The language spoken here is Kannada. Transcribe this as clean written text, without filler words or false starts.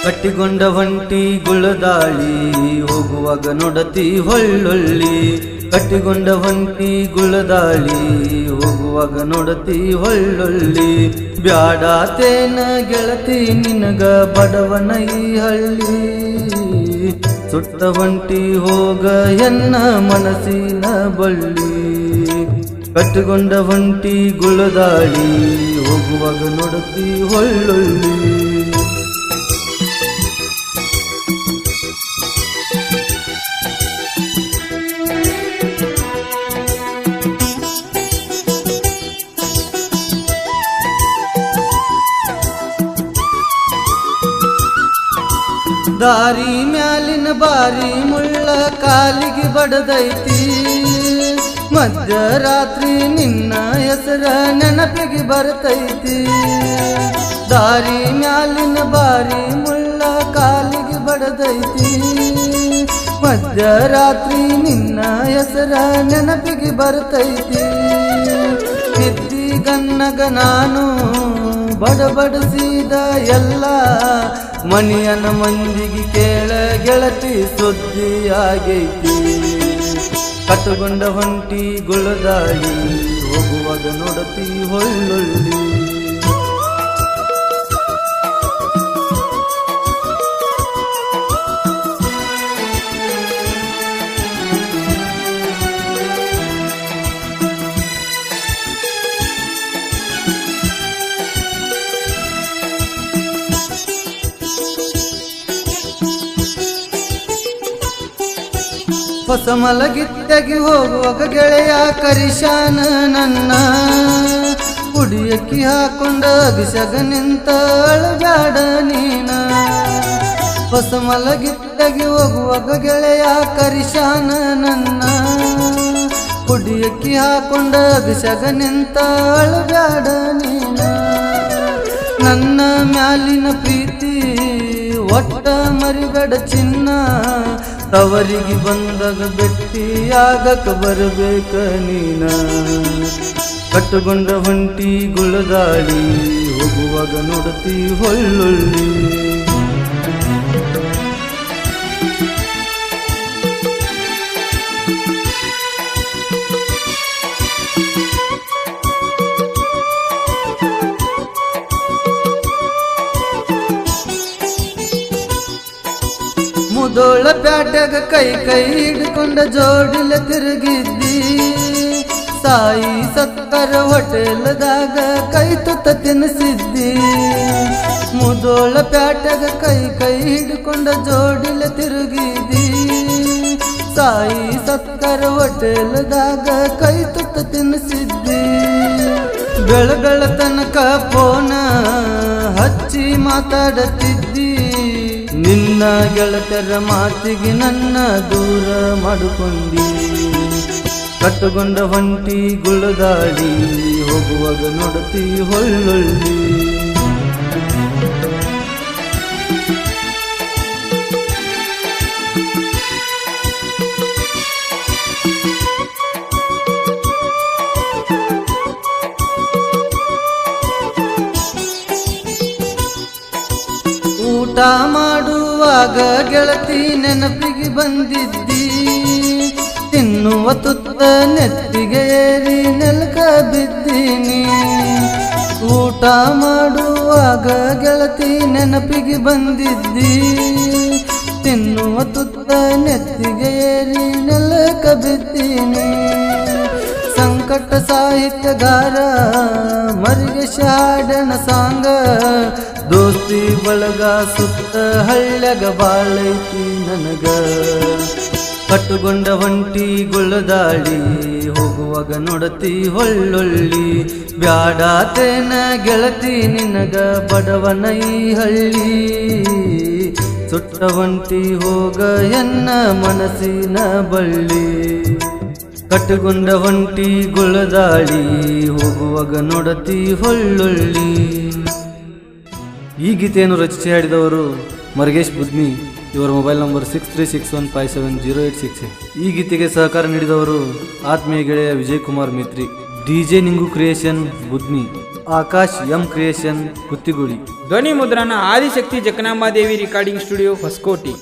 ಕಟ್ಟಿಕೊಂಡ ಹೊಂಟಿ ಗುಳದಾಳಿ ಹೋಗುವಾಗ ನೋಡತಿ ಹೊಳ್ಳೊಳ್ಳಿ. ಕಟ್ಟಿಕೊಂಡ ಹೊಂಟಿ ಗುಳದಾಳಿ ಹೋಗುವಾಗ ನೋಡತಿ ಹೊಳ್ಳೊಳ್ಳಿ. ಬ್ಯಾಡಾತೇನ ಗೆಳತಿ ನಿನಗ ಬಡವನ ಈ ಹಳ್ಳಿ. ಸುಟ್ಟ ಹೊಂಟಿ ಹೋಗ ಎನ್ನ ಮನಸ್ಸಿನ ಬಳ್ಳಿ. ಕಟ್ಟಿಕೊಂಡ ಹೊಂಟಿ ಗುಳದಾಳಿ ಹೋಗುವಾಗ ನೋಡತಿ ಹೊಳ್ಳೊಳ್ಳಿ. ದಾರಿ ಮ್ಯಾಲಿನ ಬಾರಿ ಮುಳ್ಳ ಕಾಲಿಗೆ ಬಡದೈತಿ. ಮಧ್ಯರಾತ್ರಿ ನಿನ್ನ ಹೆಸರ ನೆನಪಿಗೆ ಬರ್ತೈತಿ. ದಾರಿ ಮ್ಯಾಲಿನ ಬಾರಿ ಮುಳ್ಳ ಕಾಲಿಗೆ ಬಡದೈತಿ. ಮಧ್ಯರಾತ್ರಿ ನಿನ್ನ ಹೆಸರ ನೆನಪಿಗೆ ಬರ್ತೈತಿ. ನಿದ್ದಿ ಗನ್ನಗ ನಾನು ಬಡಬಡಿಸಿದ ಎಲ್ಲ ಮನಿಯನ ಮಂದಿಗೆ ಕೇಳ ಗೆಳತಿ ಸುದ್ದಿ ಆಗೈತಿ. ಕಟ್ಟುಕೊಂಡ ಹೊಂಟಿ ಗುಳದಾಳಿ ಹೋಗುವಾಗ ನೋಡತಿ ಹೊಳ್ಳೊಳ್ಳಿ. ಹೊಸ ಮಲಗಿತ್ತಗಿ ಹೋಗುವಾಗ ಗೆಳೆಯ ಕರಿಶಾನ ನನ್ನ. ಕುಡಿಯಕ್ಕಿ ಹಾಕೊಂಡ ಬಿಸಗ ನಿಂತ ಅಳಬ್ಯಾಡ ನೀನ. ಹೊಸ ಮಲಗಿತ್ತಗಿ ಹೋಗುವಾಗ ಗೆಳೆಯ ಕರಿಶಾನ ನನ್ನ. ಕುಡಿಯಕ್ಕಿ ಹಾಕೊಂಡ ಬಿಸಗ ನಿಂತ ಅಳಬ್ಯಾಡ ನೀನ. ನನ್ನ ಮ್ಯಾಲಿನ ಪ್ರೀತಿ ಒಟ್ಟ ಮರಿಬೇಡ ಚಿನ್ನ. ತವರಿಗೆ ಬಂದಾಗ ಭೆಟ್ಟಿಯಾಗಕ ಬರಬೇಕ ನೀನ. ಕಟ್ಟುಕೊಂಡ ಹೊಂಟಿ ಗುಳದಾಳಿ ಹೋಗುವಾಗ ನೋಡತಿ ಹೊಳ್ಳೊಳ್ಳಿ. ಮುದೋಳ ಪ್ಯಾಟ್ಯಾಗ ಕೈ ಕೈ ಹಿಡ್ಕೊಂಡ ಜೋಡಿಲ ತಿರುಗಿದ್ದಿ. ಸಾಯಿ ಸತ್ತರ ಹೋಟೆಲ್ದಾಗ ಕೈ ತುತ್ತ ತಿನ್ನಿಸಿದ್ದಿ. ಮುದೋಳ ಪ್ಯಾಟ್ಯಾಗ ಕೈ ಕೈ ಹಿಡ್ಕೊಂಡ ಜೋಡಿಲ ತಿರುಗಿದ್ದಿ. ಸಾಯಿ ಸತ್ತರ ಹೋಟೆಲ್ದಾಗ ಕೈ ತುತ್ತ ತಿನ್ನಿಸಿದ್ದಿ. ಬೆಳ ತನಕ ಫೋನ ಹಚ್ಚಿ ಮಾತಾಡತಿದ್ದಿ. ನಿನ್ನ ಗೆಳತರ ಮಾತಿಗೆ ನನ್ನ ದೂರ ಮಾಡಿಕೊಂಡಿ. ಕಟ್ಟುಕೊಂಡ ಹೊಂಟಿ ಗುಳದಾಳಿ ಹೋಗುವಾಗ ನೋಡತಿ ಹೊಳ್ಳೊಳ್ಳಿ. ಊಟ ಮಾಡುವಾಗ ಗೆಳತಿ ನೆನಪಿಗೆ ಬಂದಿದ್ದಿ. ತಿನ್ನುವ ತುತ್ತ ನೆತ್ತಿಗೆ ಏರಿ ನೆಲಕ ಬಿದ್ದೀನಿ. ಊಟ ಮಾಡುವಾಗ ಗೆಳತಿ ನೆನಪಿಗೆ ಬಂದಿದ್ದಿ. ತಿನ್ನುವ ತುತ್ತ ನೆತ್ತಿಗೆ ಏರಿ ನೆಲಕ ಬಿದ್ದೀನಿ. ಸಂಕಟ ಸಾಹಿತ್ಯಗಾರ ಮರಿಗೇಶ ಹಾಡನ ಸಾಂಗ. ದೋಸ್ತಿ ಬಳಗ ಸುತ್ತ ಹಳ್ಳ್ಯಾಗ ಬಾಳೈತಿ ನನಗ. ಕಟ್ಟುಕೊಂಡ ಹೊಂಟಿ ಗುಳದಾಳಿ ಹೋಗುವಾಗ ನೋಡತಿ ಹೊಳ್ಳೊಳ್ಳಿ. ಬ್ಯಾಡಾತೇನ ಗೆಳತಿ ನಿನಗ ಬಡವನ ಈ ಹಳ್ಳಿ. ಸುಟ್ಟ ಹೊಂಟಿ ಹೋಗ ಎನ್ನ ಮನಸ್ಸಿನ ಬಳ್ಳಿ. ಕಟ್ಟುಕೊಂಡ ಹೊಂಟಿ ಗುಳದಾಳಿ ಹೋಗುವಾಗ ನೋಡತಿ ಹೊಳ್ಳೊಳ್ಳಿ. ಈ ಗೀತೆಯನ್ನು ರಚಿಸಿ ಹಾಡಿದವರು ಮರಿಗೇಶ್ ಬುದ್ನಿ. ಇವರ ಮೊಬೈಲ್ ನಂಬರ್ 6361570866. ಈ ಗೀತೆಗೆ ಸಹಕಾರ ನೀಡಿದವರು ಆತ್ಮೀಯ ಗೆಳೆಯ Vijay Kumar Mitri. DJ Ningu creation Budni, Akash M creation Kuttigudi, ಧ್ವನಿ ಮುದ್ರಣ ಆದಿಶಕ್ತಿ ಜಕನಾಂಬಾದೇವಿ ರೆಕಾರ್ಡಿಂಗ್ ಸ್ಟುಡಿಯೋ ಹೊಸಕೋಟಿ.